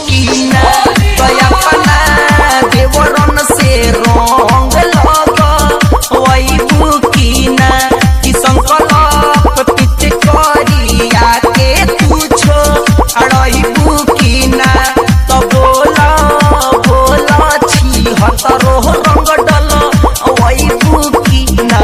की ना तो अपना देवरन से रंग लगवैबू की ना कि संकल्प पिच करिया के तू छोड़बू की ना तो बोला छी हतरो रंग डलवैबू की ना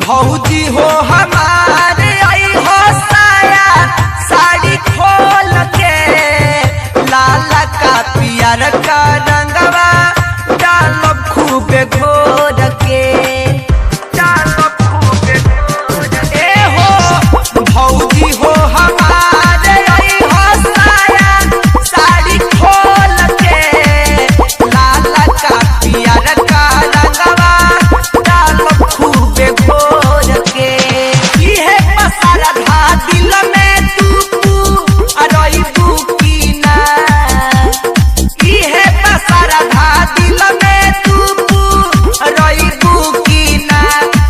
भौजी हो हमारे आई हो साया साड़ी खोल के लाल का पियर का रंगवा डालब खूबे घोर के ए हो भौजी हो हमारे आई हो साया साड़ी खोल के लाल का पियर का रंगवा डालब खूबे घोर के इहे पसारा धा दिल में तू अरइबू की ना इहे पसारा धा दिल में तू अरइबू की ना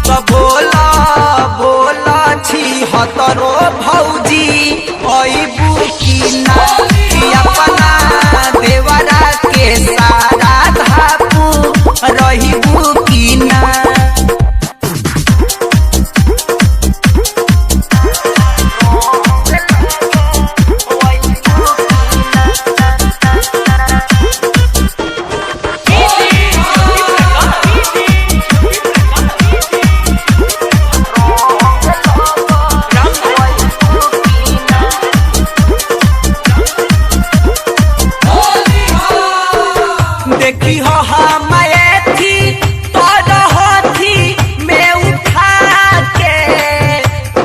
तो बोला छी हतरो भौजी अइबू की ना कि अपना देवरा के सारा धापू रहिबू की ना देखी हो हमारे थी तोरहथी में उठा के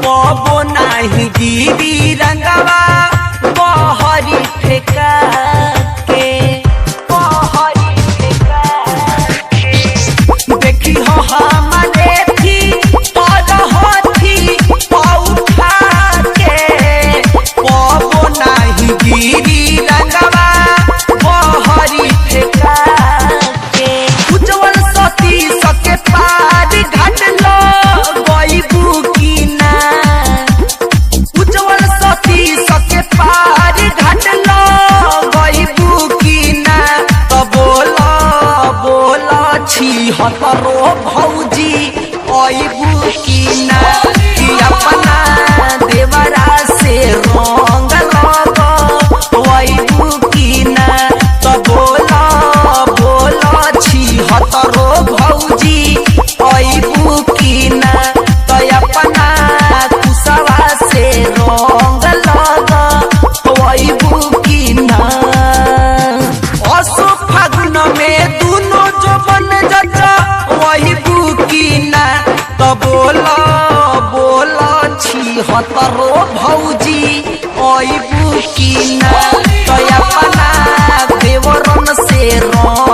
बबो नाही गिरी रंगवा बहरी फेंका के देखी हो हमारे थी तोरहथी उठा के बबो नाही गिरी रंगवा बहरी फेंका हतरो भौजी अइबू की ना कि अपना देवरा से रंग लगवैबू की ना तो बोला छी हतरो भौजी अइबू की ना तो अपना कुसवा से रंग लगवैबू की ना असो फागुन में दोनों जवन वैबू की ना तो बोला छी हतरो भौजी अइबू की ना तो अपना देवरन से रंग